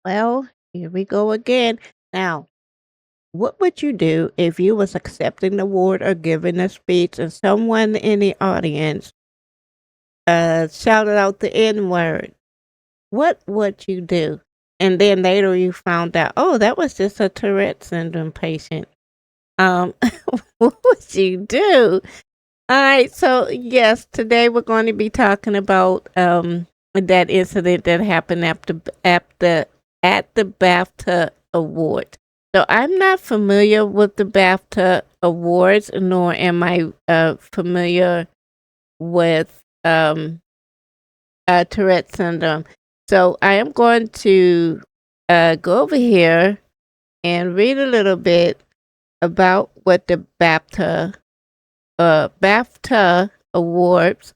Well, here we go again. Now, what would you do if you was accepting an award or giving a speech and someone in the audience shouted out the N word? What would you do? And then later you found out, oh, that was just a Tourette syndrome patient. Um, what would you do? All right, so yes, today we're going to be talking about that incident that happened at the BAFTA Award. So I'm not familiar with the BAFTA Awards, nor am I familiar with Tourette syndrome. So I am going to go over here and read a little bit about what the BAFTA awards,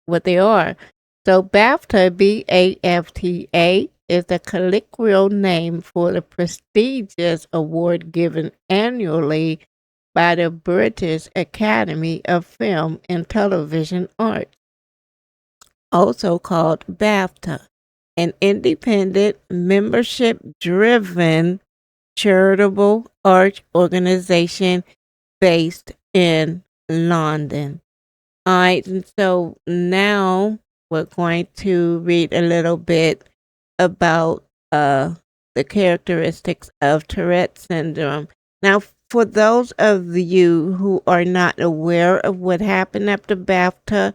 what they are. So BAFTA, BAFTA, is the colloquial name for the prestigious award given annually by the British Academy of Film and Television Arts, also called BAFTA, an independent, membership-driven, charitable arts organization based in London. All right, and so now we're going to read a little bit about the characteristics of Tourette syndrome. Now, for those of you who are not aware of what happened at the BAFTA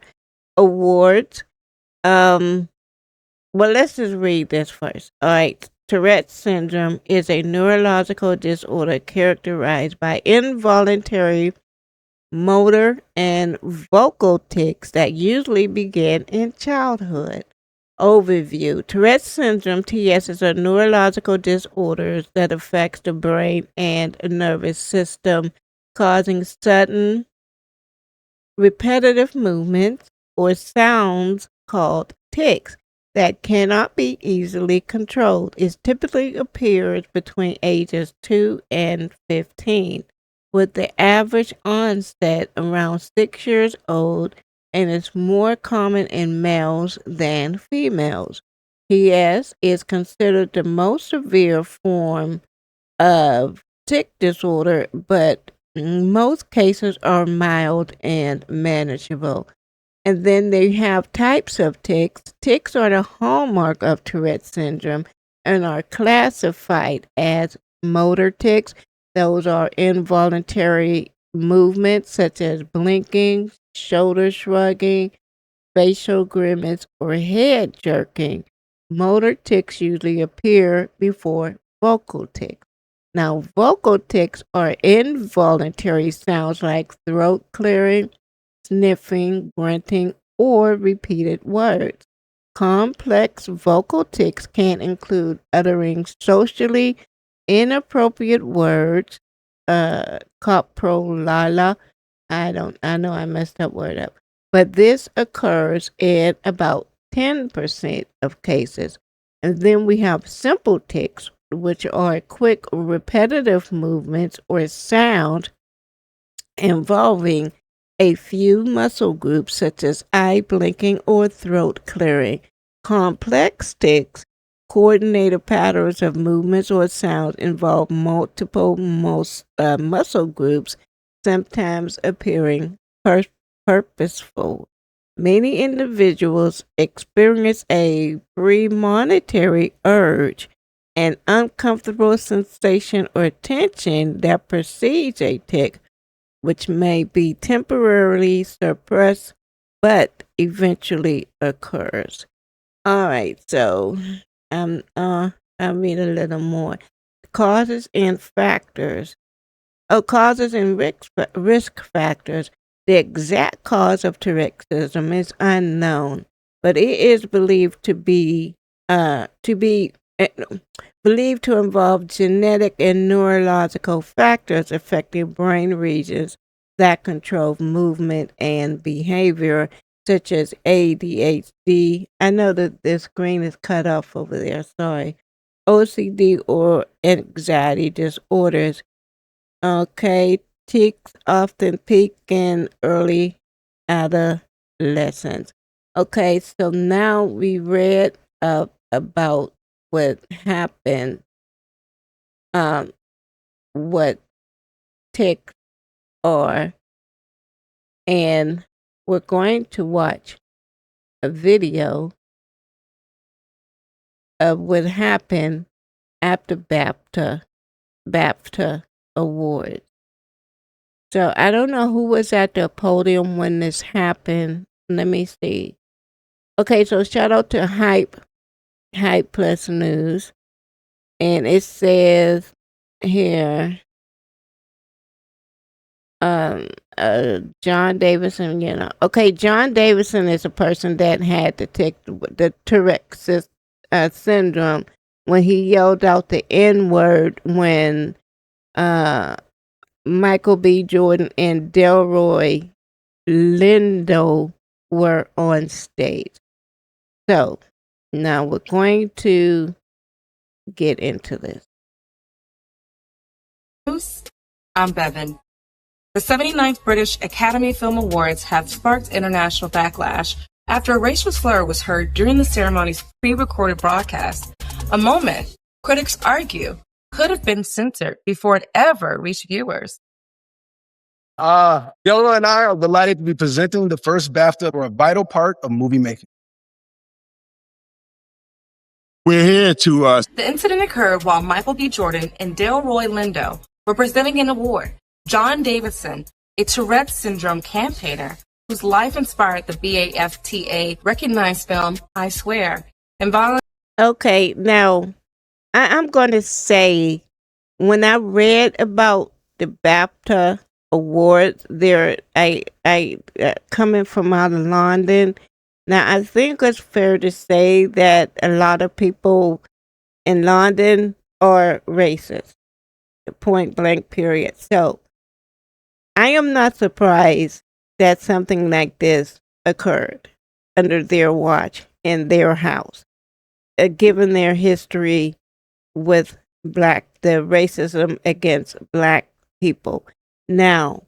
Awards, well, let's just read this first. All right. Tourette syndrome is a neurological disorder characterized by involuntary motor and vocal tics that usually begin in childhood. Overview. Tourette syndrome, TS, is a neurological disorder that affects the brain and nervous system, causing sudden, repetitive movements or sounds called tics that cannot be easily controlled. It typically appears between ages 2 and 15, with the average onset around 6 years old, and is more common in males than females. PS is considered the most severe form of tic disorder, but most cases are mild and manageable. And then they have types of tics. Tics are the hallmark of Tourette syndrome and are classified as motor tics. Those are involuntary movements such as blinking, shoulder shrugging, facial grimace, or head jerking. Motor tics usually appear before vocal tics. Now, vocal tics are involuntary sounds like throat clearing, sniffing, grunting, or repeated words. Complex vocal tics can include uttering socially inappropriate words, coprolala. I know I messed that word up, but this occurs in about 10% of cases. And then we have simple tics, which are quick, repetitive movements or sound involving a few muscle groups such as eye blinking or throat clearing. Complex tics, coordinated patterns of movements or sounds involve multiple muscle groups, sometimes appearing purposeful. Many individuals experience a premonitory urge, an uncomfortable sensation or tension that precedes a tic, which may be temporarily suppressed but eventually occurs. All right, so I'll read a little more. Causes and factors. Oh, causes and risk factors. The exact cause of Tourette syndrome is unknown, but it is uh, to be uh, believed to involve genetic and neurological factors affecting brain regions that control movement and behavior, such as ADHD. I know that the screen is cut off over there, sorry. OCD or anxiety disorders. Okay, tics often peak in early adolescence. Okay, so now we read about would happen, what ticks are, and we're going to watch a video of what happened after BAFTA Awards. So I don't know who was at the podium when this happened. Let me see. Okay, so shout out to Hype Plus News. And it says here, John Davidson, Okay, John Davidson is a person that had the Tourette syndrome when he yelled out the N-word when Michael B. Jordan and Delroy Lindo were on stage. So now we're going to get into this. I'm Bevan. The 79th British Academy Film Awards have sparked international backlash after a racial slur was heard during the ceremony's pre-recorded broadcast, a moment critics argue could have been censored before it ever reached viewers. Delroy and I are delighted to be presenting the first BAFTA for a vital part of movie making. We're here to... The incident occurred while Michael B. Jordan and Delroy Lindo were presenting an award. John Davidson, a Tourette syndrome campaigner whose life inspired the BAFTA recognized film I Swear. Okay, now I'm going to say, when I read about the BAFTA Awards, coming from out of London. Now, I think it's fair to say that a lot of people in London are racist, point blank period. So, I am not surprised that something like this occurred under their watch in their house, given their history with the racism against Black people. Now,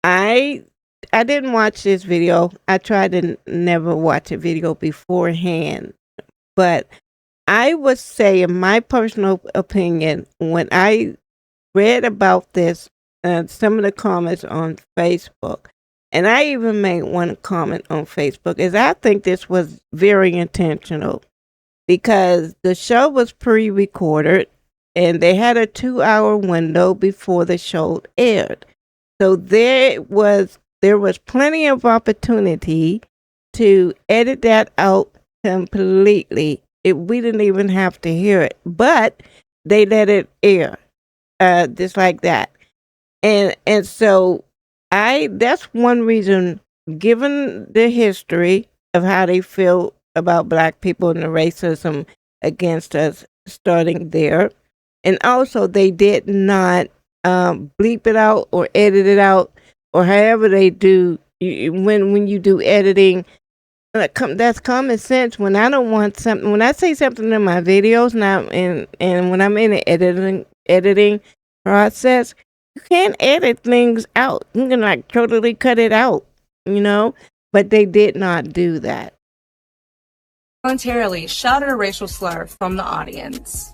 I didn't watch this video. I tried to never watch a video beforehand. But I would say, in my personal opinion, when I read about this, some of the comments on Facebook, and I even made one comment on Facebook, is I think this was very intentional because the show was pre-recorded and they had a 2-hour window before the show aired. So there was plenty of opportunity to edit that out completely. We didn't even have to hear it, but they let it air, just like that. And so that's one reason, given the history of how they feel about Black people and the racism against us starting there. And also they did not bleep it out or edit it out, or however they do. When you do editing, that's common sense. When I don't want something, when I say something in my videos now, and when I'm in the editing process, you can't edit things out. You can totally cut it out, but they did not do that. Voluntarily shouted a racial slur from the audience.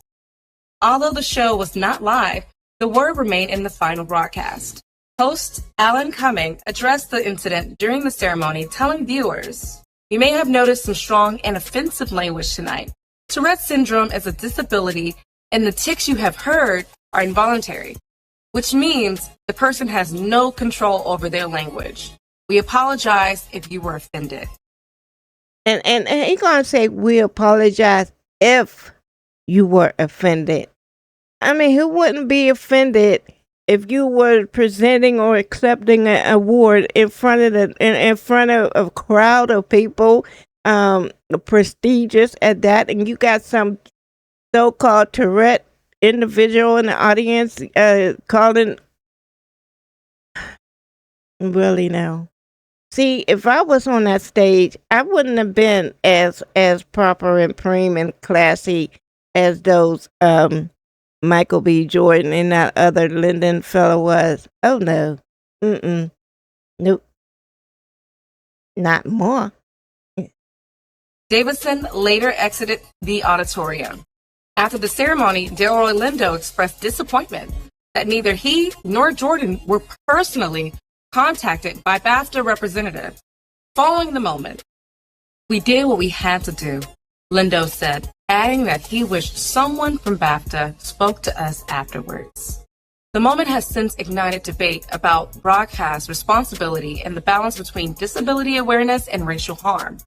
Although the show was not live, the word remained in the final broadcast. Host Alan Cumming addressed the incident during the ceremony, telling viewers, "You may have noticed some strong and offensive language tonight. Tourette syndrome is a disability, and the tics you have heard are involuntary, which means the person has no control over their language. We apologize if you were offended." And he's going to say, we apologize if you were offended. I mean, who wouldn't be offended if you were presenting or accepting an award in front of a crowd of people, prestigious at that, and you got some so-called Tourette individual in the audience calling? Really now. See, if I was on that stage, I wouldn't have been as proper and prim and classy as those Michael B. Jordan and that other Linden fellow was. Oh no. Nope. Not more. Davidson later exited the auditorium. After the ceremony, Delroy Lindo expressed disappointment that neither he nor Jordan were personally contacted by BAFTA representatives. Following the moment, "We did what we had to do," Lindo said, adding that he wished someone from BAFTA spoke to us afterwards. The moment has since ignited debate about broadcast responsibility and the balance between disability awareness and racial harm.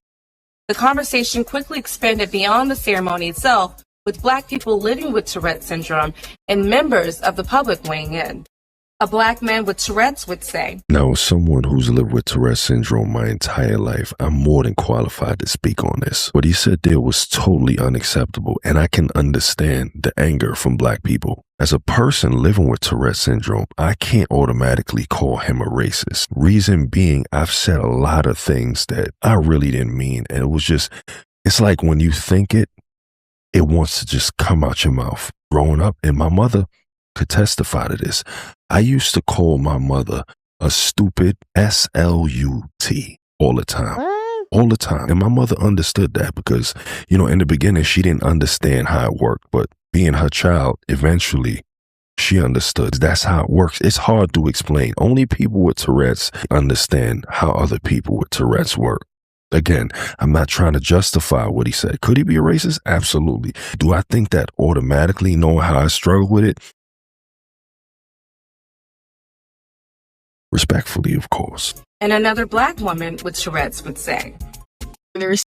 The conversation quickly expanded beyond the ceremony itself, with Black people living with Tourette syndrome and members of the public weighing in. A Black man with Tourette's would say, "Now, as someone who's lived with Tourette syndrome my entire life, I'm more than qualified to speak on this. What he said there was totally unacceptable, and I can understand the anger from Black people. As a person living with Tourette syndrome, I can't automatically call him a racist. Reason being, I've said a lot of things that I really didn't mean, and it was just, it's like when you think it, it wants to just come out your mouth. Growing up, and my mother could testify to this, I used to call my mother a stupid SLUT all the time. What? All the time. And my mother understood that because, you know, in the beginning, she didn't understand how it worked. But being her child, eventually, she understood. That's how it works. It's hard to explain. Only people with Tourette's understand how other people with Tourette's work. Again, I'm not trying to justify what he said. Could he be a racist? Absolutely. Do I think that automatically, knowing how I struggle with it? Respectfully, of course. and another Black woman with Tourette's would say,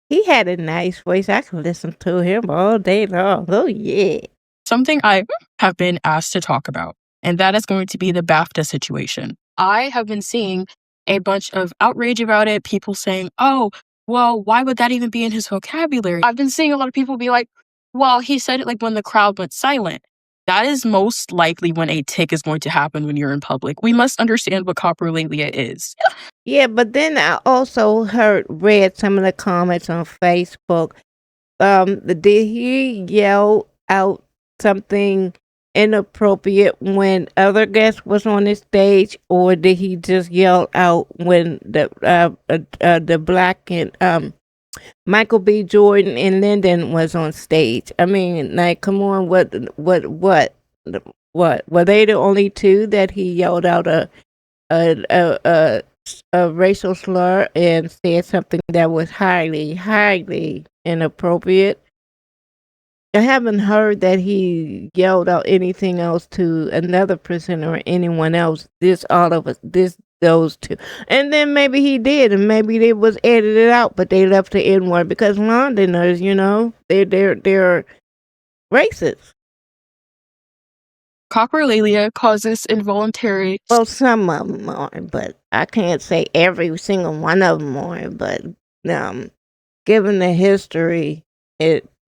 He had a nice voice. I could listen to him all day long. Oh, yeah. Something I have been asked to talk about, and that is going to be the BAFTA situation. I have been seeing a bunch of outrage about it, people saying, "Oh, well, why would that even be in his vocabulary?" I've been seeing a lot of people be like, "Well, he said it like when the crowd went silent." That is most likely when a tic is going to happen when you're in public. We must understand what coprolalia is. Yeah, but then I also read some of the comments on Facebook. Did he yell out something inappropriate when other guests was on the stage, or did he just yell out when the Black and Michael B. Jordan and Lyndon was on stage? I mean, like, come on, what? Were they the only two that he yelled out a racial slur and said something that was highly, highly inappropriate? I haven't heard that he yelled out anything else to another presenter or anyone else. Those two. And then maybe he did, and maybe they was edited out, but they left the N word because Londoners, you know, they're racist. Coprolalia causes involuntary. Well, some of them are, but I can't say every single one of them are. But given the history,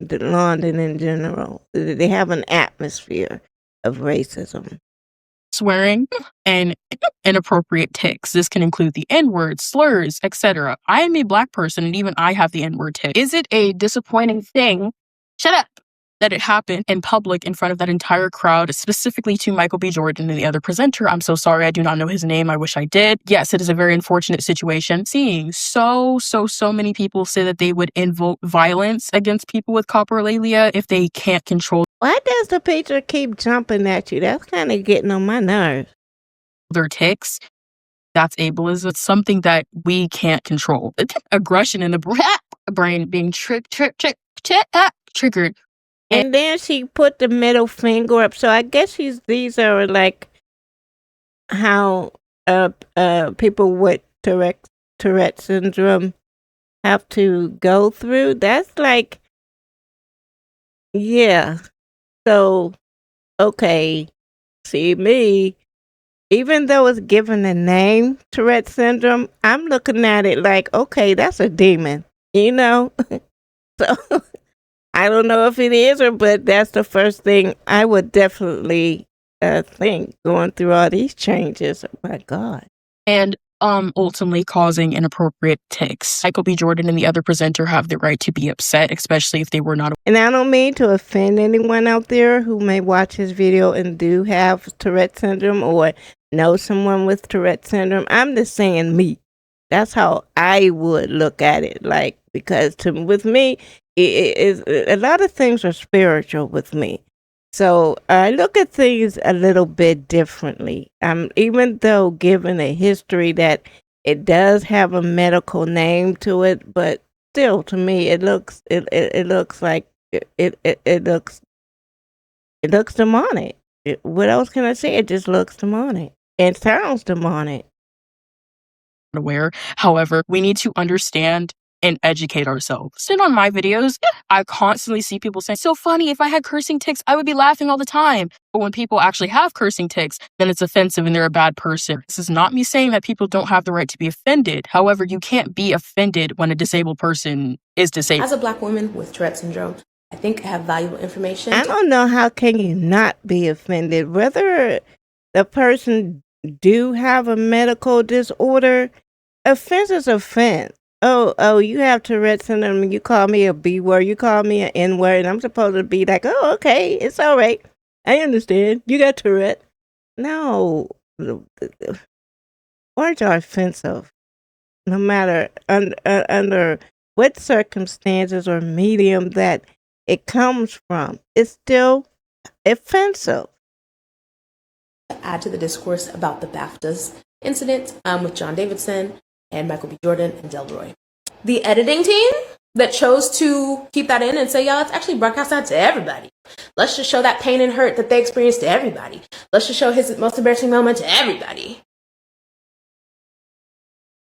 London in general, they have an atmosphere of racism. Swearing and inappropriate tics. This can include the N-word, slurs, etc. I am a Black person, and even I have the N-word tic. Is it a disappointing thing? Shut up! That it happened in public in front of that entire crowd, specifically to Michael B. Jordan and the other presenter. I'm so sorry, I do not know his name. I wish I did. Yes, it is a very unfortunate situation. Seeing so many people say that they would invoke violence against people with coprolalia if they can't control. Why does the picture keep jumping at you? That's kind of getting on my nerves. Their tics. That's ableism. It's something that we can't control. Aggression in the brain being triggered. And then she put the middle finger up. So I guess these are like how people with Tourette syndrome have to go through. That's like, yeah. So, okay. See, me, even though it's given a name, Tourette syndrome, I'm looking at it like, okay, that's a demon, you know? So I don't know if it is but that's the first thing I would definitely think going through all these changes. Oh my God. And ultimately causing inappropriate tics. Michael B. Jordan and the other presenter have the right to be upset, especially if they were not. And I don't mean to offend anyone out there who may watch this video and do have Tourette syndrome or know someone with Tourette syndrome. I'm just saying me. That's how I would look at it. Like, because with me, a lot of things are spiritual with me. So I look at things a little bit differently. Even though given a history that it does have a medical name to it, but still, to me, it looks like it looks demonic. What else can I say? It just looks demonic and sounds demonic. Aware. However, we need to understand and educate ourselves. And on my videos, I constantly see people saying, so funny, if I had cursing tics, I would be laughing all the time. But when people actually have cursing tics, then it's offensive and they're a bad person. This is not me saying that people don't have the right to be offended. However, you can't be offended when a disabled person is disabled. As a Black woman with Tourette syndrome, I think I have valuable information. I don't know how can you not be offended, whether the person do have a medical disorder. Offense is offense. Oh, you have Tourette syndrome. You call me a B word. You call me an N word. And I'm supposed to be like, oh, okay, it's all right. I understand. You got Tourette. No, words are offensive, no matter under what circumstances or medium that it comes from. It's still offensive. Add to the discourse about the BAFTAs incident with John Davidson and Michael B. Jordan and Delroy. The editing team that chose to keep that in and say, y'all, let's actually broadcast that to everybody. Let's just show that pain and hurt that they experienced to everybody. Let's just show his most embarrassing moment to everybody.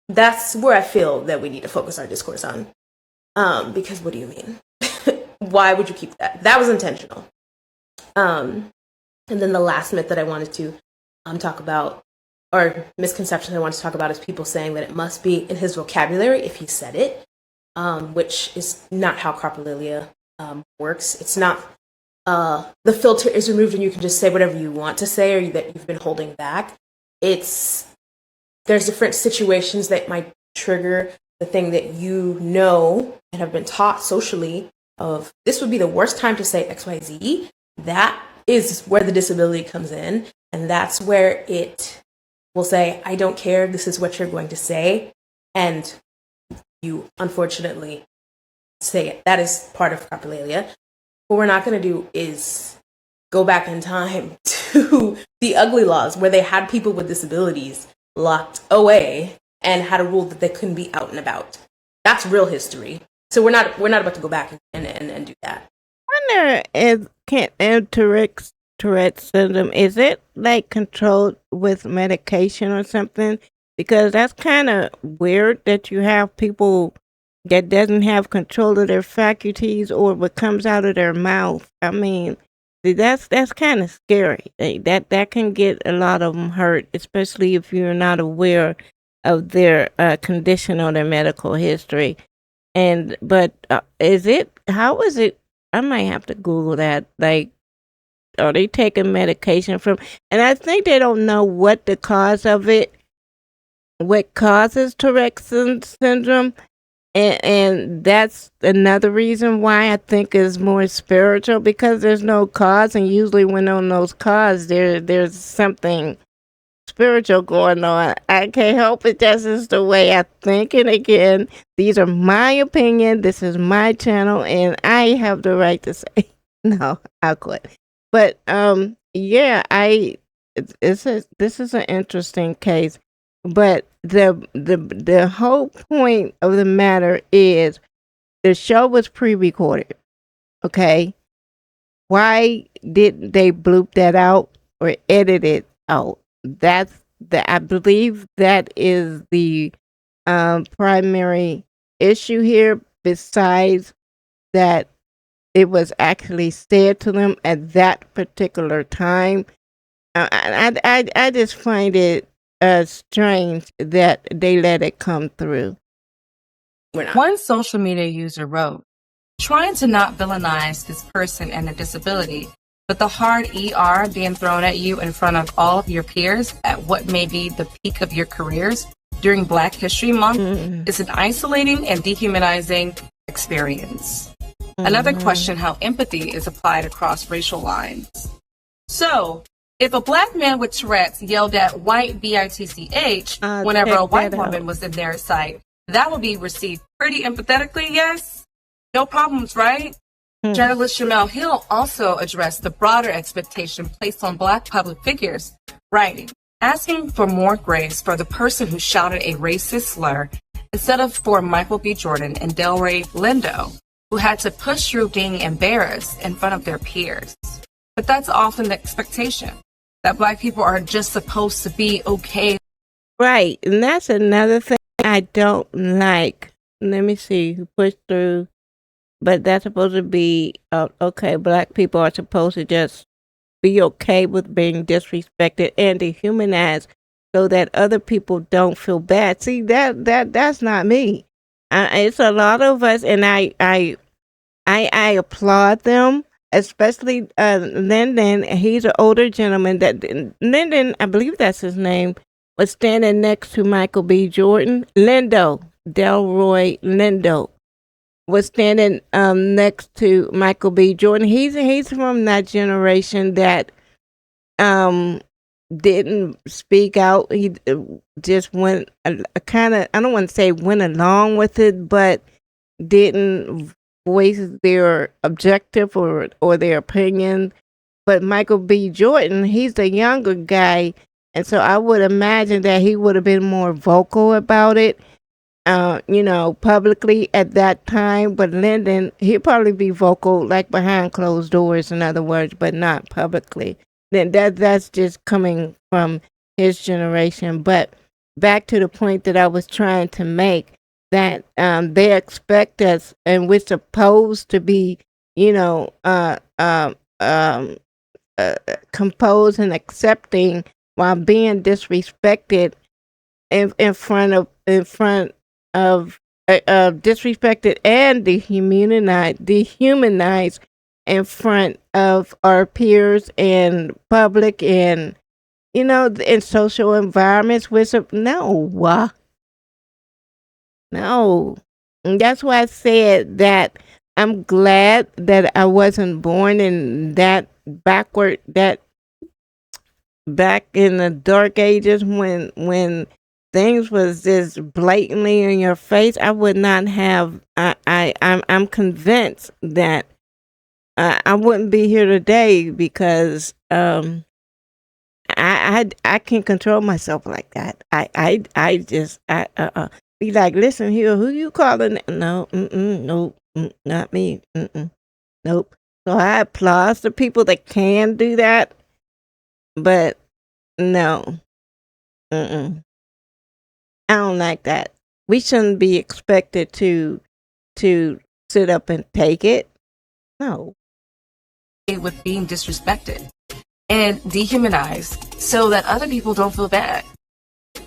That's where I feel that we need to focus our discourse on. Because what do you mean? Why would you keep that? That was intentional. And then the last myth that I wanted to talk about, or misconception I want to talk about, is people saying that it must be in his vocabulary if he said it, which is not how carpolalia works. It's not the filter is removed and you can just say whatever you want to say or that you've been holding back. There's different situations that might trigger the thing that you know and have been taught socially of this would be the worst time to say XYZ. That is where the disability comes in, and that's where it will say, I don't care, this is what you're going to say, and you unfortunately say it. That is part of carpolalia. What we're not going to do is go back in time to the ugly laws where they had people with disabilities locked away and had a rule that they couldn't be out and about. That's real history. So we're not about to go back and do that. I wonder if Tourette syndrome, is it like controlled with medication or something? Because that's kind of weird that you have people that doesn't have control of their faculties or what comes out of their mouth. I mean, that's kind of scary. That can get a lot of them hurt, especially if you're not aware of their condition or their medical history. But how is it? I might have to Google that. Like, are they taking medication from? And I think they don't know what the cause of it, what causes Tourette syndrome. And that's another reason why I think is more spiritual, because there's no cause. And usually when on those cause, there's something spiritual going on. I can't help it. That's just the way I think. And again, these are my opinion. This is my channel, and I have the right to say no. I'll quit. But yeah, this is an interesting case. But the whole point of the matter is the show was pre-recorded. Okay, why didn't they bloop that out or edit it out? I believe that is the primary issue here. Besides that, it was actually said to them at that particular time. I just find it strange that they let it come through. One social media user wrote, trying to not villainize this person and their disability, but the hard ER being thrown at you in front of all of your peers at what may be the peak of your careers during Black History Month is an isolating and dehumanizing experience. Another question, how empathy is applied across racial lines. So, if a Black man with Tourette's yelled at white BITCH whenever a white woman was in their sight, that would be received pretty empathetically, yes? No problems, right? Hmm. Journalist Jamel Hill also addressed the broader expectation placed on Black public figures, writing, asking for more grace for the person who shouted a racist slur instead of for Michael B. Jordan and Delroy Lindo, who had to push through being embarrassed in front of their peers. But that's often the expectation, that Black people are just supposed to be okay. Right. And that's another thing I don't like. Let me see who pushed through. But that's supposed to be, okay, Black people are supposed to just be okay with being disrespected and dehumanized so that other people don't feel bad. See, that's not me. It's a lot of us, and I applaud them, especially Lyndon. He's an older gentleman. That Lyndon, I believe that's his name, was standing next to Michael B. Jordan. Lindo, Delroy Lindo, was standing next to Michael B. Jordan. He's from that generation that didn't speak out. He just went kind of, I don't want to say went along with it, but didn't voice their objective or their opinion. But Michael B. Jordan, he's the younger guy, and so I would imagine that he would have been more vocal about it, publicly at that time. But Lyndon, he'd probably be vocal, like behind closed doors, in other words, but not publicly. Then that's just coming from his generation. But back to the point that I was trying to make, that they expect us, and we're supposed to be, composed and accepting while being disrespected in front of disrespected and dehumanized in front of our peers and public and in social environments. No. And that's why I said that I'm glad that I wasn't born in that back in the dark ages when things was just blatantly in your face. I would not have. I'm convinced that I wouldn't be here today because I can control myself like that. I just be like, listen here, who you calling? No, nope, not me. Nope. So I applaud the people that can do that, but no, I don't like that. We shouldn't be expected to sit up and take it. No. With being disrespected and dehumanized so that other people don't feel bad.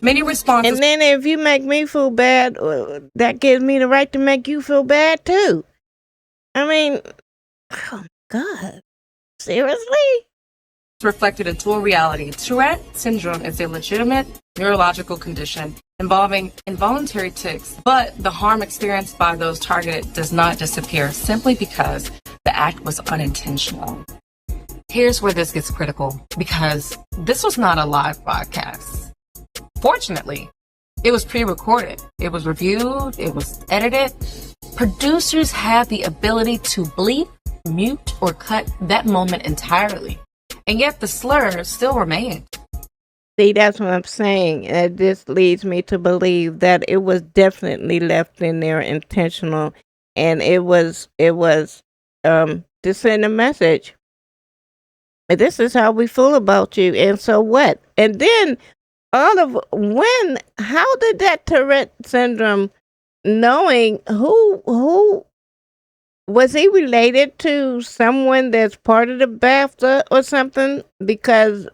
Many responses. And then if you make me feel bad, that gives me the right to make you feel bad too. I mean, oh God, seriously? Reflected a dual reality. Tourette syndrome is a legitimate neurological condition involving involuntary tics, but the harm experienced by those targeted does not disappear simply because the act was unintentional. Here's where this gets critical, because this was not a live broadcast. Fortunately, it was pre-recorded. It was reviewed. It was edited. Producers had the ability to bleep, mute, or cut that moment entirely. And yet the slur still remained. See, that's what I'm saying. This leads me to believe that it was definitely left in there intentional, and it was to send a message. This is how we feel about you, and so what? And then how did that Tourette syndrome, knowing who was he related to someone that's part of the BAFTA or something? Because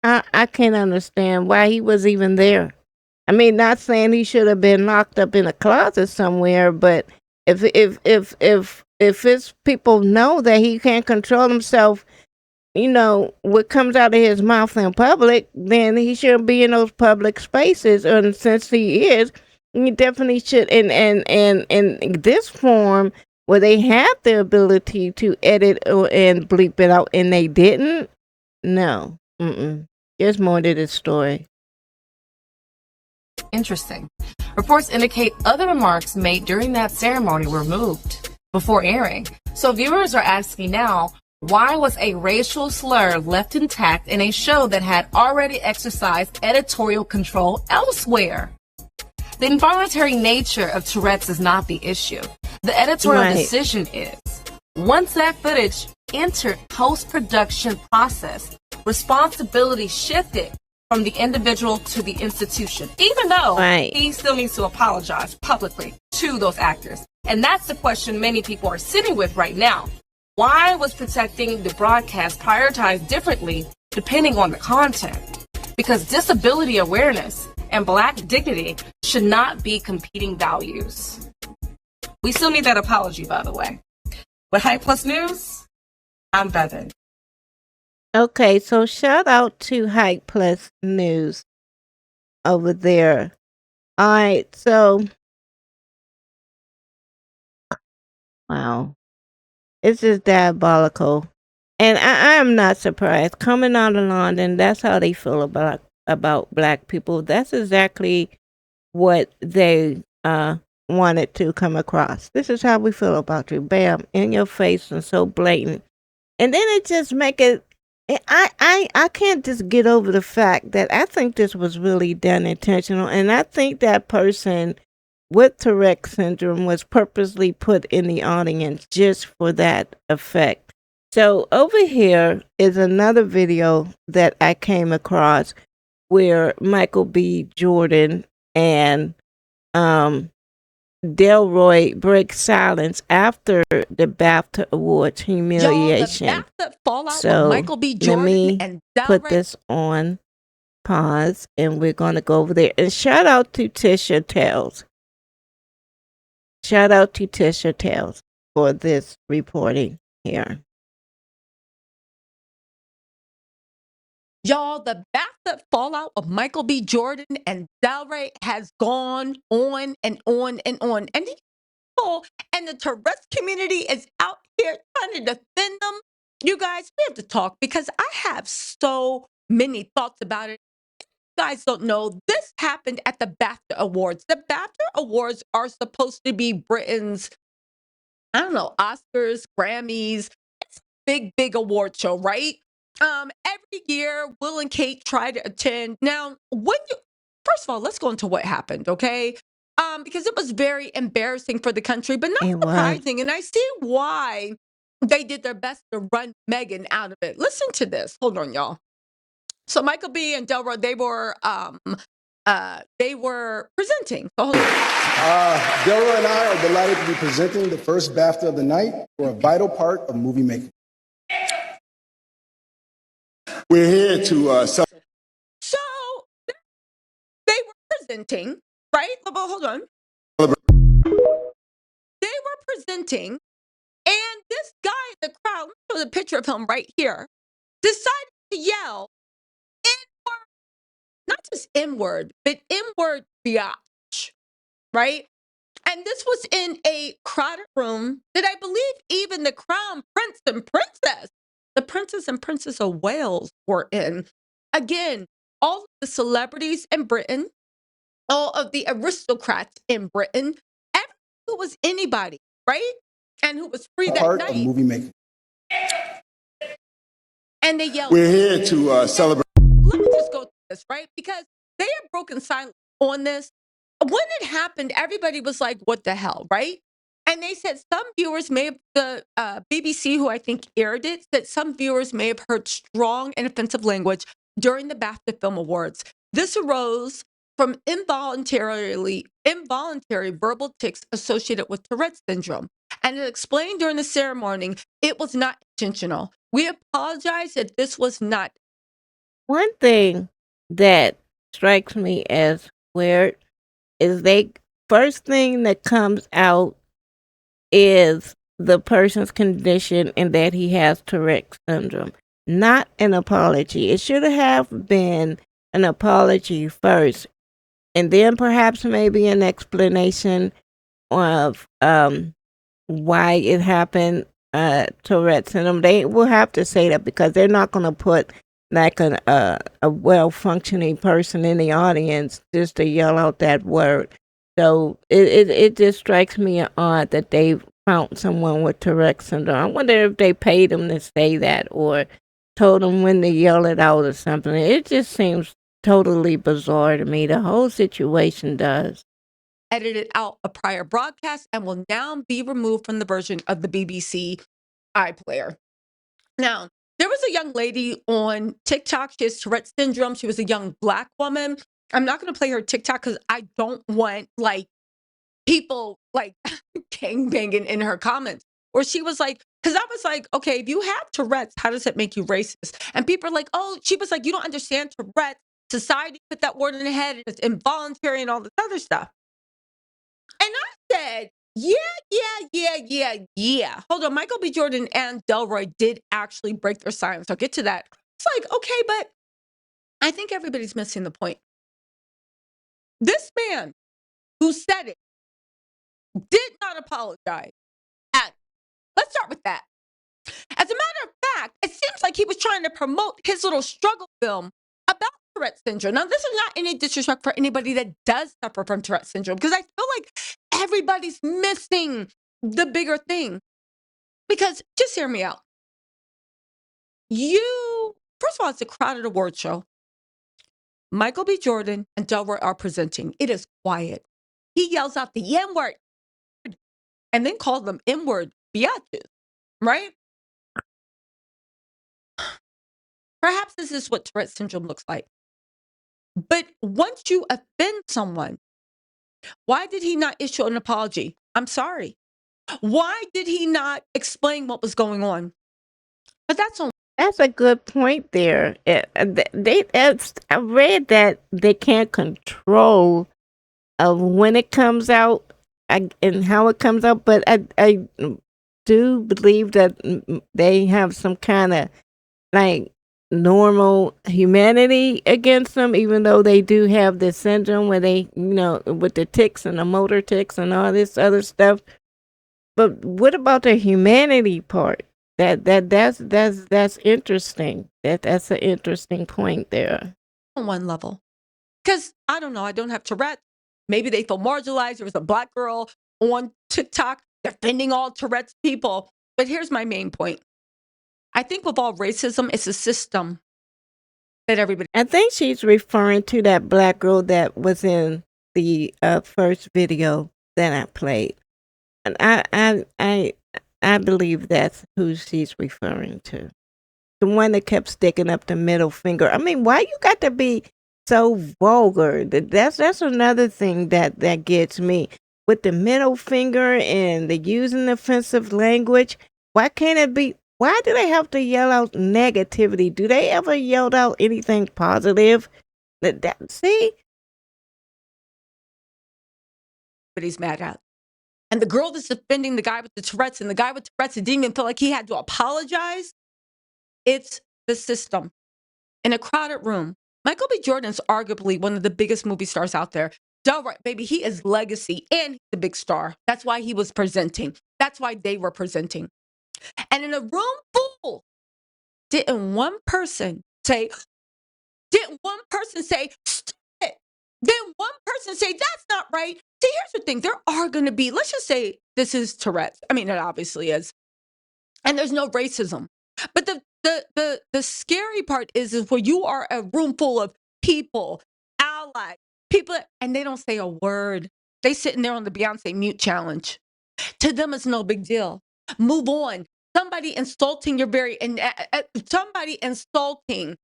I can't understand why he was even there. I mean, not saying he should have been locked up in a closet somewhere, but if his people know that he can't control himself, what comes out of his mouth in public, then he shouldn't be in those public spaces. And since he is, he definitely should. And in this form, where they had the ability to edit and bleep it out, and they didn't. No, there's more to this story. interesting. Reports indicate other remarks made during that ceremony were removed before airing. So viewers are asking now, why was a racial slur left intact in a show that had already exercised editorial control elsewhere? The involuntary nature of Tourette's is not the issue. The editorial decision is, once that footage entered post-production process, responsibility shifted from the individual to the institution, even though he still needs to apologize publicly to those actors. And that's the question many people are sitting with right now. Why was protecting the broadcast prioritized differently depending on the content? Because disability awareness and Black dignity should not be competing values. We still need that apology, by the way. With Hype Plus News, I'm Bevan. Okay, so shout out to Hype Plus News over there. All right, so wow, it's just diabolical, and I am not surprised. Coming out of London, that's how they feel about Black people. That's exactly what they wanted to come across. This is how we feel about you. Bam, in your face and so blatant. And then it just make it, I can't just get over the fact that I think this was really done intentional. And I think that person with Tourette syndrome was purposely put in the audience just for that effect. So over here is another video that I came across where Michael B. Jordan and Delroy break silence after the BAFTA Awards humiliation. Y'all, the BAFTA fallout So with Michael B. Jordan let me and put Delroy. this on pause, and we're going to go over there. And shout out to Tisha Tales. Shout out to Tisha Tales for this reporting here. Y'all, the BAFTA fallout of Michael B. Jordan and Delroy has gone on and on and on. And these people and the Tourette community is out here trying to defend them. You guys, we have to talk because I have so many thoughts about it. If you guys don't know, this happened at the BAFTA Awards. The BAFTA Awards are supposed to be Britain's, I don't know, Oscars, Grammys. It's a big, big award show, right? Every year, Will and Kate try to attend. Now, first of all, let's go into what happened, okay? Because it was very embarrassing for the country, but not surprising. And I see why they did their best to run Meghan out of it. Listen to this. Hold on, y'all. So Michael B. and Delroy, they were presenting. So hold on. Delroy and I are delighted to be presenting the first BAFTA of the night for a vital part of movie making. We're here to So they were presenting, right? But hold on. They were presenting, and this guy in the crowd, show the picture of him right here, decided to yell N-word, not just N-word, but N-word biatch, right? And this was in a crowded room that I believe even the crown prince and princess, the princess and princess of Wales were in. Again, all of the celebrities in Britain, all of the aristocrats in Britain, everyone who was anybody, right? And who was free that part night. of movie making. And they yelled, We're here to celebrate. Let me just go through this, right? Because they have broken silence on this. When it happened, everybody was like, what the hell, right? And they said some viewers may have, the BBC, who I think aired it, said some viewers may have heard strong and offensive language during the BAFTA Film Awards. This arose from involuntary verbal tics associated with Tourette syndrome. And it explained during the ceremony, it was not intentional. We apologize if this was not. One thing that strikes me as weird is first thing that comes out is the person's condition and that he has Tourette syndrome, not an apology. It should have been an apology first, and then perhaps maybe an explanation of why it happened. Tourette syndrome. They will have to say that because they're not going to put like a well functioning person in the audience just to yell out that word. So it just strikes me odd that they found someone with Tourette syndrome. I wonder if they paid them to say that or told them when to yell it out or something. It just seems totally bizarre to me. The whole situation does. Edited out a prior broadcast and will now be removed from the version of the BBC iPlayer. Now, there was a young lady on TikTok. She has Tourette syndrome. She was a young Black woman. I'm not going to play her TikTok because I don't want like people like gangbanging in her comments. Or she was like, because I was like, okay, if you have Tourette's, how does it make you racist? And people are like, oh, she was like, you don't understand Tourette. Society put that word in the head and it's involuntary and all this other stuff. And I said, yeah. Hold on. Michael B. Jordan and Delroy did actually break their silence. I'll get to that. It's like, okay, but I think everybody's missing the point. This man who said it did not apologize. And let's start with that. As a matter of fact, it seems like he was trying to promote his little struggle film about Tourette syndrome. Now, this is not any disrespect for anybody that does suffer from Tourette syndrome, because I feel like everybody's missing the bigger thing. Because just hear me out. First of all, it's a crowded award show. Michael B. Jordan and Delroy are presenting. It is quiet. He yells out the N-word and then calls them N-word biatches, right? Perhaps this is what Tourette syndrome looks like. But once you offend someone, why did he not issue an apology? I'm sorry. Why did he not explain what was going on? But That's a good point there. I read that they can't control of when it comes out and how it comes out, but I do believe that they have some kind of like normal humanity against them, even though they do have this syndrome where they, with the tics and the motor tics and all this other stuff. But what about the humanity part? That's interesting. That's an interesting point there. on one level. Because I don't know, I don't have Tourette. Maybe they feel marginalized. There was a Black girl on TikTok defending all Tourette's people. But here's my main point. I think with all racism, it's a system that everybody. I think she's referring to that Black girl that was in the first video that I played, and I believe that's who she's referring to. The one that kept sticking up the middle finger. I mean, why you got to be so vulgar? That's another thing that gets me with the middle finger and the using offensive language. Why can't it be? Why do they have to yell out negativity? Do they ever yell out anything positive? See? Everybody's mad at. And the girl that's defending the guy with the Tourette's and the guy with Tourette's didn't even feel like he had to apologize. It's the system. In a crowded room, Michael B. Jordan's arguably one of the biggest movie stars out there. Delroy, baby, he is legacy and he's a big star. That's why he was presenting. That's why they were presenting. And in a room full, didn't one person say, stop it? Didn't one person say, that's not right? See, here's the thing. There are going to be, let's just say this is Tourette's. I mean, it obviously is. And there's no racism. But the scary part is where you are a room full of people, allies, people, and they don't say a word. They sitting there on the Beyonce mute challenge. To them, it's no big deal. Move on. Somebody insulting somebody insulting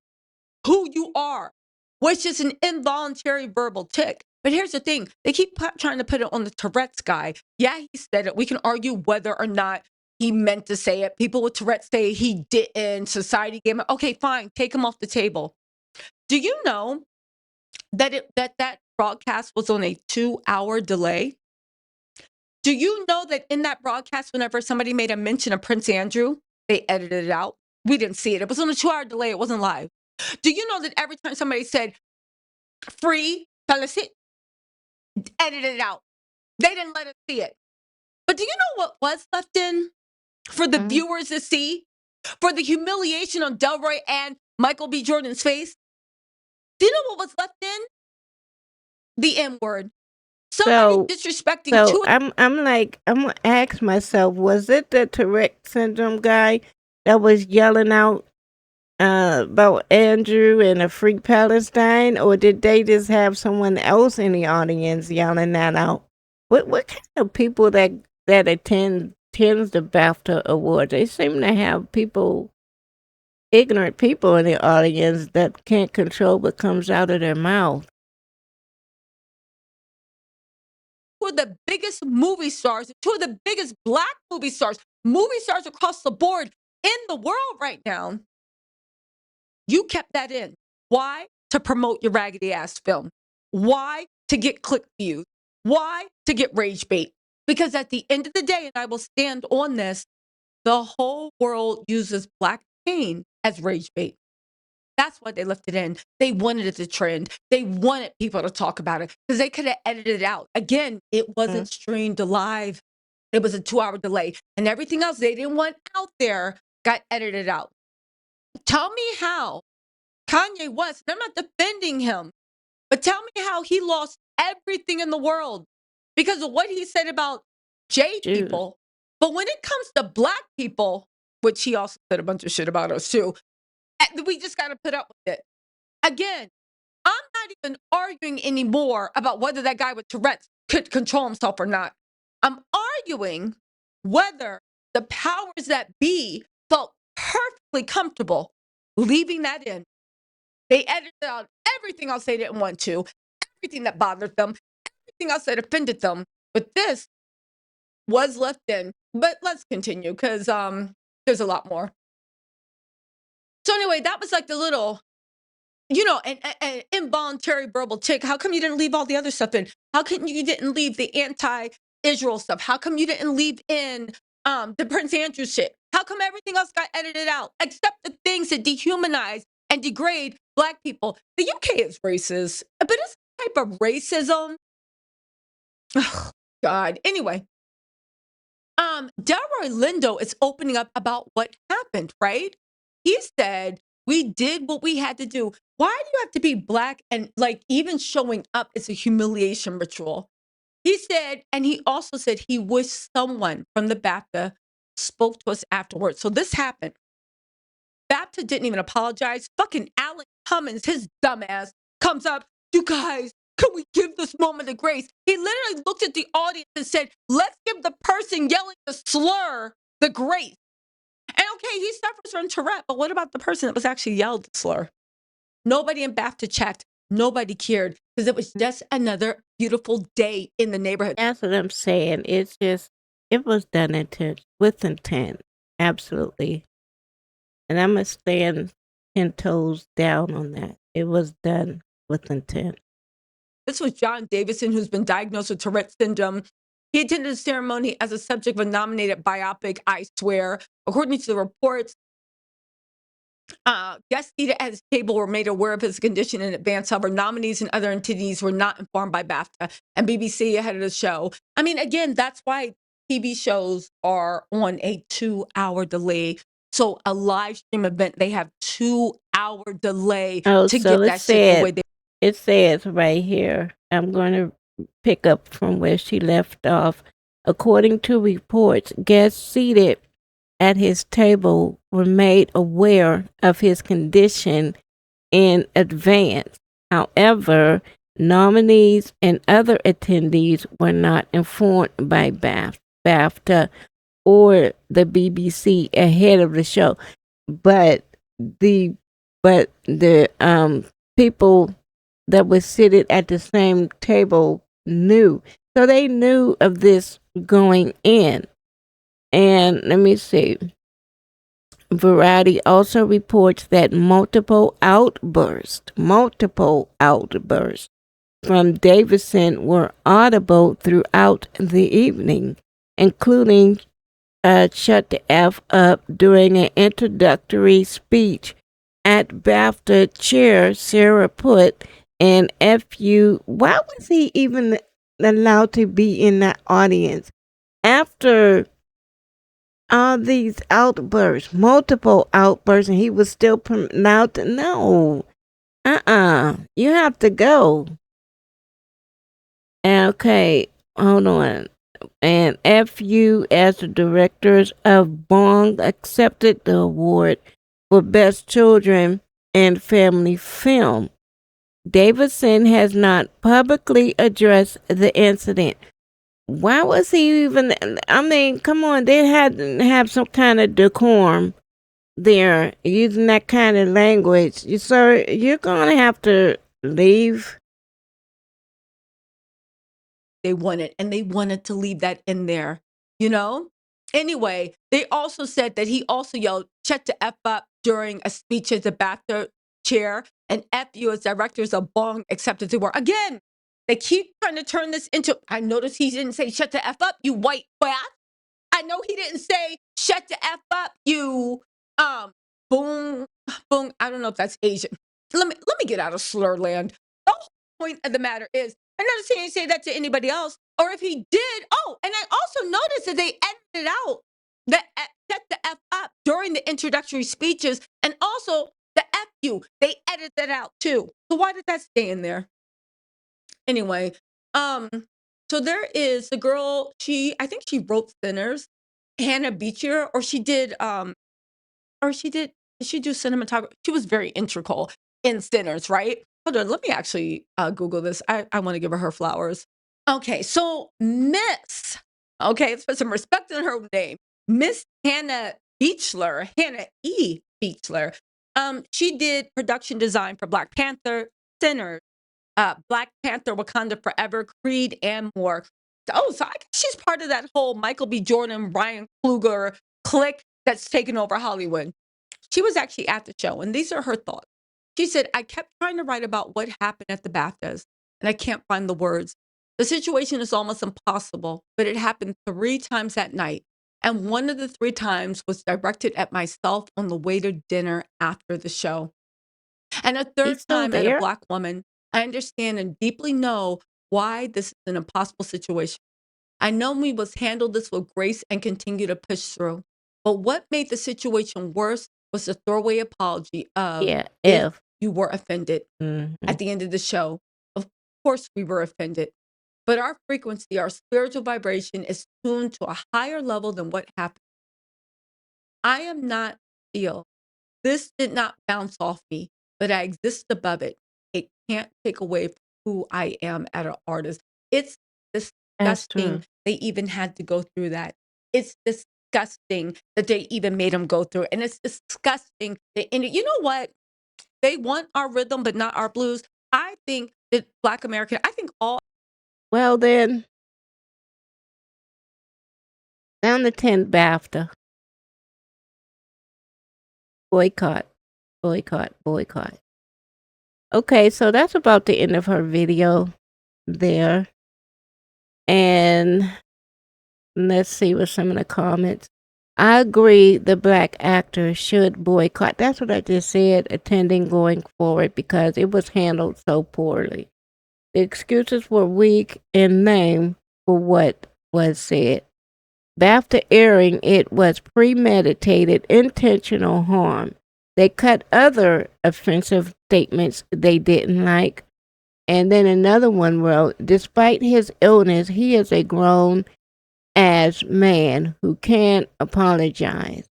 who you are, which is an involuntary verbal tick. But here's the thing. They keep trying to put it on the Tourette's guy. Yeah, he said it. We can argue whether or not he meant to say it. People with Tourette's say he didn't. Society gave him. Okay, fine. Take him off the table. Do you know that that broadcast was on a 2-hour delay? Do you know that in that broadcast, whenever somebody made a mention of Prince Andrew, they edited it out? We didn't see it. It was on a 2-hour delay. It wasn't live. Do you know that every time somebody said free Palestine, edited it out? They didn't let us see it. But do you know what was left in for the viewers to see? For the humiliation on Delroy and Michael B. Jordan's face. Do you know what was left in? The N word. Somebody disrespecting So I'm gonna ask myself, was it the Tourette syndrome guy that was yelling out about Andrew and a free Palestine, or did they just have someone else in the audience yelling that out? What kind of people that attends the BAFTA award? They seem to have ignorant people in the audience that can't control what comes out of their mouth. Two of the biggest movie stars, two of the biggest black movie stars across the board in the world right now. You kept that in. Why? To promote your raggedy ass film. Why? To get click views. Why? To get rage bait. Because at the end of the day, and I will stand on this, the whole world uses black pain as rage bait. That's why they left it in. They wanted it to trend. They wanted people to talk about it because they could have edited it out. Again, it wasn't streamed live. It was a 2-hour delay. And everything else they didn't want out there got edited out. Tell me how Kanye West, and I'm not defending him, but tell me how he lost everything in the world because of what he said about J people. But when it comes to black people, which he also said a bunch of shit about us too, we just got to put up with it. Again, I'm not even arguing anymore about whether that guy with Tourette's could control himself or not. I'm arguing whether the powers that be felt perfectly comfortable leaving that in. They edited out everything else they didn't want to, everything that bothered them, everything else that offended them. But this was left in. But let's continue because there's a lot more. So anyway, that was like the little, an involuntary verbal tick. How come you didn't leave all the other stuff in? How come you didn't leave the anti-Israel stuff? How come you didn't leave in the Prince Andrew shit? How come everything else got edited out except the things that dehumanize and degrade black people? The UK is racist, but it's a type of racism. Oh, God. Anyway, Delroy Lindo is opening up about what happened, right? He said, we did what we had to do. Why do you have to be black and even showing up is a humiliation ritual? He said, and he also said he wished someone from the BAFTA spoke to us afterwards. So this happened. BAFTA didn't even apologize. Fucking Alan Cummins, his dumbass, comes up. You guys, can we give this moment of grace? He literally looked at the audience and said, let's give the person yelling the slur the grace. And okay, he suffers from Tourette, but what about the person that was actually yelled the slur? Nobody in BAFTA checked. Nobody cared because it was just another beautiful day in the neighborhood. That's what I'm saying. It was done with intent. Absolutely. And I'm going to stand 10 toes down on that. It was done with intent. This was John Davison, who's been diagnosed with Tourette syndrome. He attended the ceremony as a subject of a nominated biopic, I Swear. According to the reports, guests seated at his table were made aware of his condition in advance. However, nominees and other entities were not informed by BAFTA and BBC ahead of the show. I mean, again, that's why TV shows are on a 2-hour delay. So a live stream event, they have 2-hour delay to get that shit the way they. It says right here, I'm going to pick up from where she left off. According to reports, guests seated at his table were made aware of his condition in advance. However, nominees and other attendees were not informed by BAFTA or the BBC ahead of the show. But the people that were seated at the same table knew. So they knew of this going in. And let me see. Variety also reports that multiple outbursts from Davison were audible throughout the evening, including shut the F up during an introductory speech at BAFTA chair Sarah put, and FU. Why was he even allowed to be in that audience? After all these outbursts, multiple outbursts, and he was still pronouncing, no, you have to go. Okay, hold on. And FU, as the directors of Bong, accepted the award for Best Children and Family Film. Davidson has not publicly addressed the incident. Why was he even? I mean, come on, they had to have some kind of decorum there, using that kind of language. Sir, you're gonna have to leave. They wanted to leave that in there, you know? Anyway, they also said that he also yelled, "Shut the F up" during a speech as the BAFTA chair, and FU as directors of Bong accepted the award. Again, they keep trying to turn this into, I noticed he didn't say "shut the F up," you white bat. I know he didn't say "shut the F up," you boom, boom. I don't know if that's Asian. Let me get out of slurland. The whole point of the matter is, I'm not saying he say that to anybody else, or if he did. Oh, and I also noticed that they edited out the "shut the F up" during the introductory speeches, and also the "F you." They edited that out too. So why did that stay in there? Anyway, so there is the girl, I think she wrote Sinners, Hannah Beecher, or she did did she do cinematography? She was very integral in Sinners, right? Hold on, let me actually Google this. I want to give her flowers. Okay, so Miss, okay, let's put some respect in her name. Miss Hannah Beechler, Hannah E. Beechler. She did production design for Black Panther, Sinners, Black Panther, Wakanda Forever, Creed, and more. Oh, so I guess she's part of that whole Michael B. Jordan, Ryan Coogler clique that's taken over Hollywood. She was actually at the show, and these are her thoughts. She said, "I kept trying to write about what happened at the BAFTAs, and I can't find the words. The situation is almost impossible, but it happened 3 times that night, and one of the 3 times was directed at myself on the way to dinner after the show. And a 3rd He's still time at a there. Black woman. I understand and deeply know why this is an impossible situation. I know we must handle this with grace and continue to push through. But what made the situation worse was the throwaway apology of, Yeah, if F. you were offended Mm-hmm. at the end of the show. Of course, we were offended. But our frequency, our spiritual vibration is tuned to a higher level than what happened. I am not ill. This did not bounce off me, but I exist above it. It can't take away from who I am as an artist. It's That's true. disgusting they even had to go through that. It's disgusting that they even made them go through it. And it's disgusting and you know what? They want our rhythm, but not our blues. I think that Black American, I think all Well then, down the 10th BAFTA. Boycott, boycott, boycott. Okay, so that's about the end of her video there. And let's see what some of the comments. I agree the Black actors should boycott. That's what I just said, attending going forward, because it was handled so poorly. The excuses were weak and lame for what was said. BAFTA airing it was premeditated, intentional harm. They cut other offensive statements they didn't like. And then another one wrote, despite his illness, he is a grown ass man who can't apologize.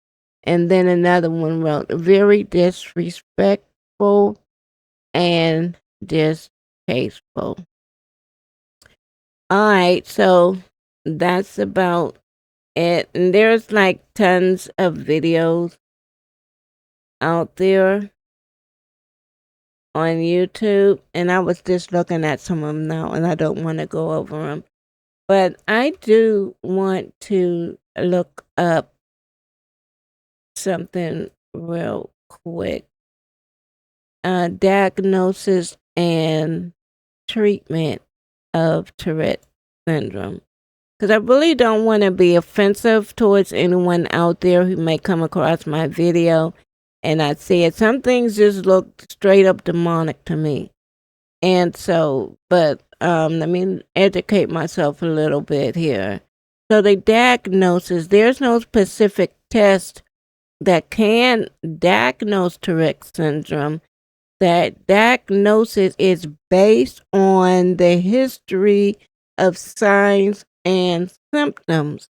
And then another one wrote, very disrespectful and distasteful. All right, so that's about it. And there's like tons of videos out there on YouTube, and I was just looking at some of them now, and I don't want to go over them. But I do want to look up something real quick. Diagnosis and treatment of Tourette syndrome. Because I really don't want to be offensive towards anyone out there who may come across my video. And I said some things just look straight up demonic to me. And so, but let me educate myself a little bit here. So the diagnosis, there's no specific test that can diagnose Tourette syndrome. That diagnosis is based on the history of signs and symptoms.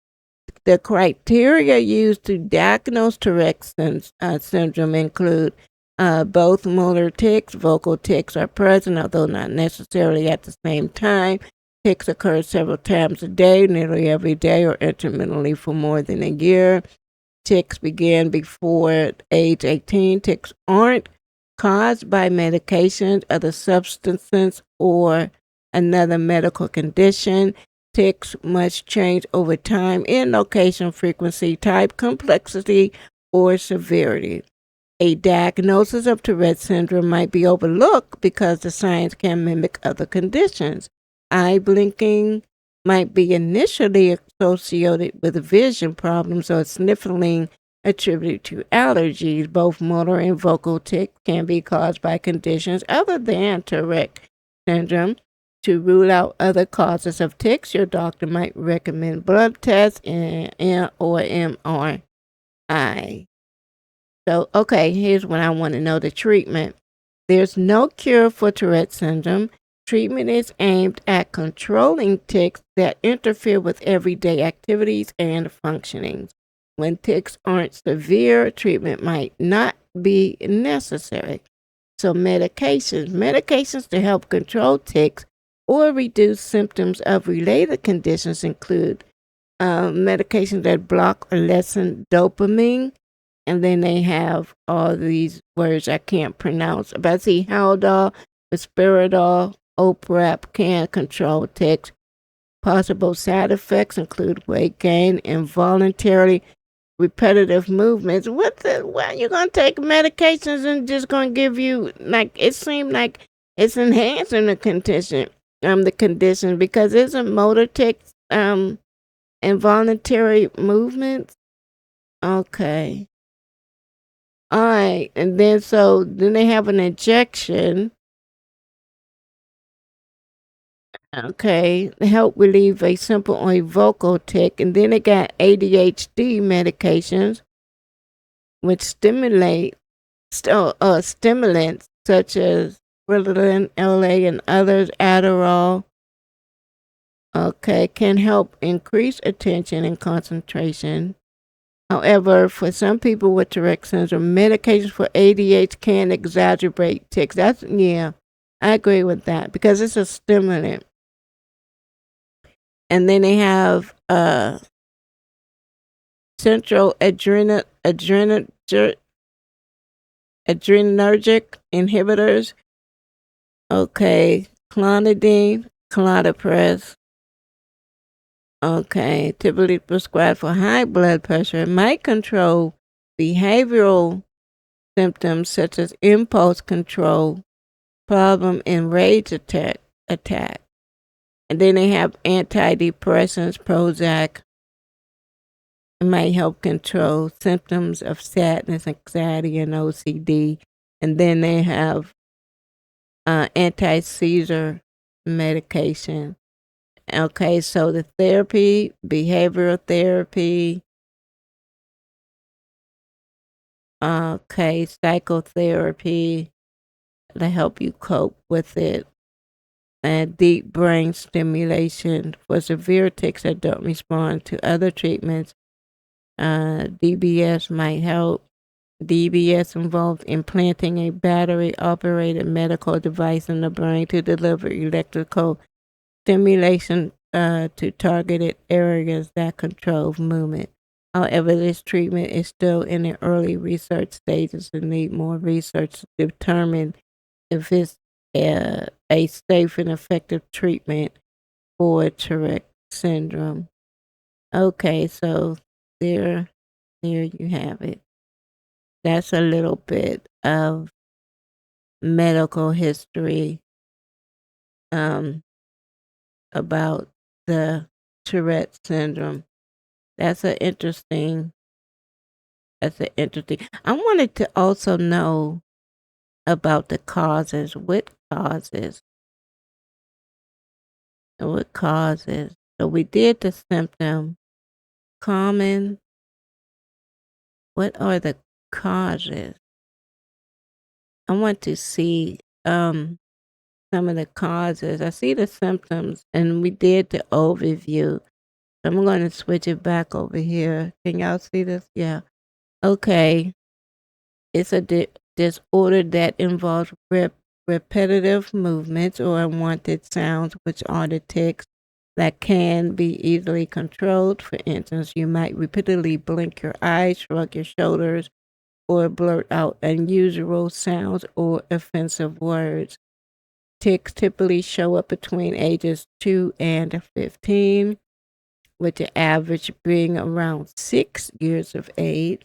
The criteria used to diagnose Tourette syndrome include both motor tics, vocal tics are present, although not necessarily at the same time. Tics occur several times a day, nearly every day, or intermittently for more than a year. Tics begin before age 18. Tics aren't caused by medications, other substances, or another medical condition. Tics must change over time in location, frequency, type, complexity, or severity. A diagnosis of Tourette syndrome might be overlooked because the signs can mimic other conditions. Eye blinking might be initially associated with vision problems or sniffling attributed to allergies. Both motor and vocal tics can be caused by conditions other than Tourette syndrome. To rule out other causes of tics, your doctor might recommend blood tests or MRI. So, okay, here's what I want to know, the treatment. There's no cure for Tourette syndrome. Treatment is aimed at controlling tics that interfere with everyday activities and functioning. When tics aren't severe, treatment might not be necessary. So medications to help control tics or reduce symptoms of related conditions include medications that block or lessen dopamine. And then they have all these words I can't pronounce. But I see Haldol, Risperidol, Oprep can control tics. Possible side effects include weight gain, involuntary repetitive movements. Why are you going to take medications and just going to give you, like, it seemed like it's enhancing the condition because isn't motor tics, involuntary movements? Okay. All right, and then they have an injection, okay, to help relieve a simple or a vocal tic, and then they got ADHD medications, which stimulants such as Ritalin, LA, and others, Adderall, okay, can help increase attention and concentration. However, for some people with Tourette syndrome, medications for ADHD can exacerbate tics. I agree with that because it's a stimulant. And then they have central adrenergic inhibitors. Okay, clonidine, clonopres. Okay, typically prescribed for high blood pressure. It might control behavioral symptoms such as impulse control, problem in rage attack. And then they have antidepressants, Prozac. It might help control symptoms of sadness, anxiety, and OCD. And then they have anti-seizure medication. Okay, so the therapy, behavioral therapy, okay, psychotherapy to help you cope with it, and deep brain stimulation for severe tics that don't respond to other treatments. DBS might help. DBS involves implanting a battery-operated medical device in the brain to deliver electrical stimulation to targeted areas that control movement. However, this treatment is still in the early research stages and need more research to determine if it's a safe and effective treatment for Tourette syndrome. Okay, so there you have it. That's a little bit of medical history about the Tourette syndrome. That's interesting. I wanted to also know about the causes. What causes So we did the symptom. Common. What are the causes? I want to see some of the causes. I see the symptoms, and we did the overview. I'm going to switch it back over here. Can y'all see this? Yeah. Okay. It's a disorder that involves repetitive movements or unwanted sounds, which are the tics that can be easily controlled. For instance, you might repeatedly blink your eyes, shrug your shoulders, or blurt out unusual sounds or offensive words. Tics typically show up between ages 2 and 15, with the average being around 6 years of age.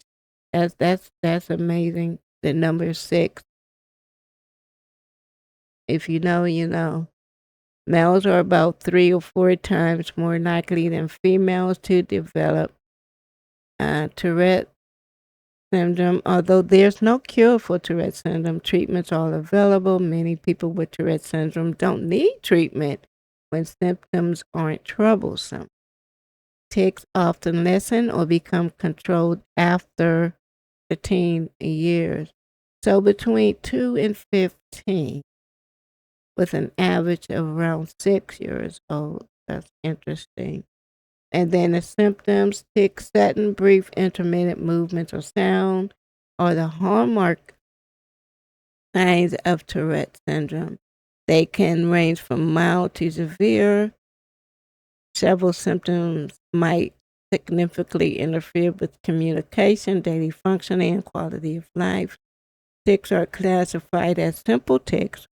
That's amazing. The number 6. If you know, you know. Males are about 3 or 4 times more likely than females to develop Tourette syndrome. Although there's no cure for Tourette syndrome, treatments are available. Many people with Tourette syndrome don't need treatment when symptoms aren't troublesome. Tics often lessen or become controlled after 15 years. So between 2 and 15, with an average of around 6 years old. That's interesting. And then the symptoms: tics, sudden, brief, intermittent movements or sound are the hallmark signs of Tourette syndrome. They can range from mild to severe. Several symptoms might significantly interfere with communication, daily functioning, and quality of life. Tics are classified as simple tics.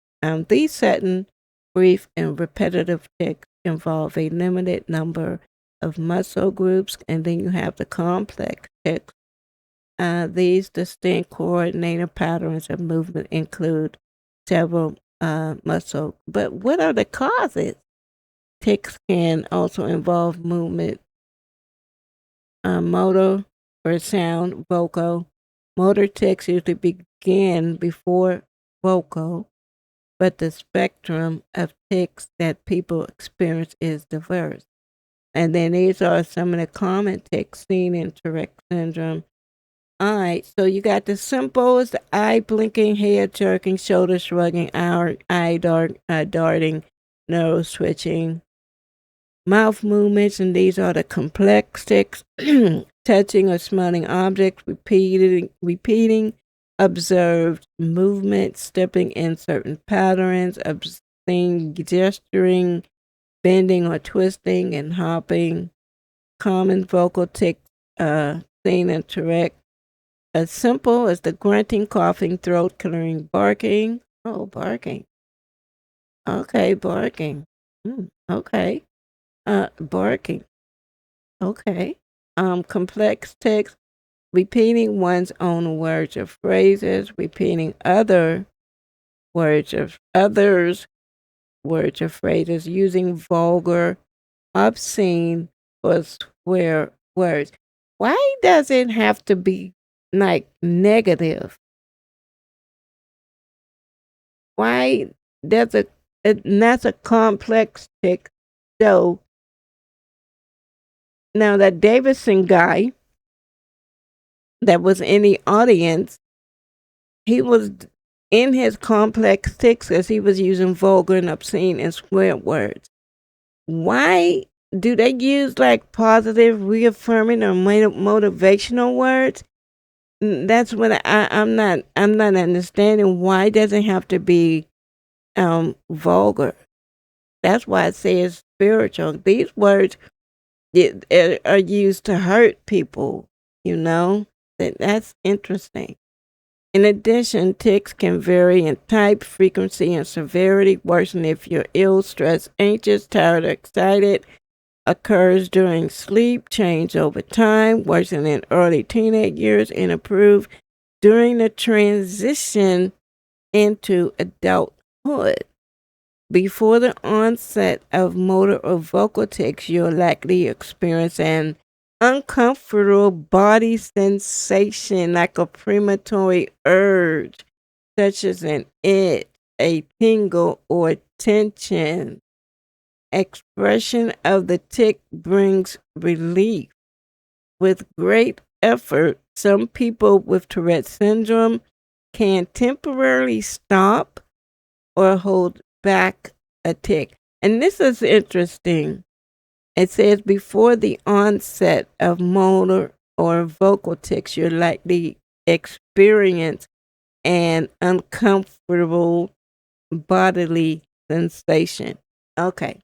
These sudden, brief, and repetitive tics involve a limited number of muscle groups, and then you have the complex tics. These distinct coordinated patterns of movement include several muscle. But what are the causes? Tics can also involve movement, motor or sound, vocal. Motor tics usually begin before vocal, but the spectrum of tics that people experience is diverse. And then these are some of the common tics seen in Tourette syndrome. All right, so you got the simple is the eye blinking, head jerking, shoulder shrugging, darting, nose switching, mouth movements, and these are the complex tics: touching or smelling objects, repeating observed movements, stepping in certain patterns, obscene gesturing, bending or twisting, and hopping. Common vocal tics seen in Tourette: as simple as the grunting, coughing, throat clearing, barking. Oh, barking. Okay, barking. Okay. Barking. Okay. Complex tics: repeating one's own words or phrases, repeating other words of others' words or phrases, using vulgar, obscene, or swear words. Why does it have to be like negative? Why does and that's a complex tic. So now that Davidson guy that was in the audience, he was in his complex tics because he was using vulgar and obscene and swear words. Why do they use like positive, reaffirming, or motivational words? That's what I'm not understanding. Why does it have to be vulgar? That's why I say it's spiritual. These words are used to hurt people. You know, that's interesting. In addition, tics can vary in type, frequency, and severity. Worsen if you're ill, stressed, anxious, tired, or excited. Occurs during sleep, change over time, worsen in early teenage years, and improve during the transition into adulthood. Before the onset of motor or vocal tics, you'll likely experience an uncomfortable body sensation like a premonitory urge, such as an itch, a tingle, or tension. Expression of the tic brings relief. With great effort, some people with Tourette syndrome can temporarily stop or hold back a tic. And this is interesting. It says before the onset of motor or vocal tics, you're likely experience an uncomfortable bodily sensation. Okay.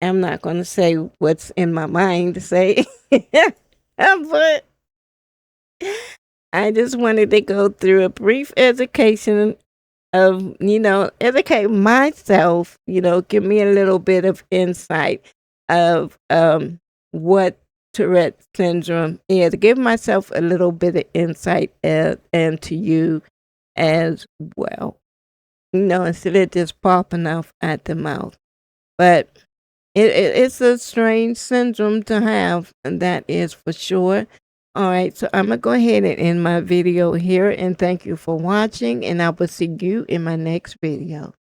I'm not going to say what's in my mind to say, but I just wanted to go through a brief education of, educate myself, give me a little bit of insight of what Tourette syndrome is. Give myself a little bit of insight and to you as well. Instead of just popping off at the mouth. But it's a strange syndrome to have, and that is for sure. All right, so I'm going to go ahead and end my video here, and thank you for watching, and I will see you in my next video.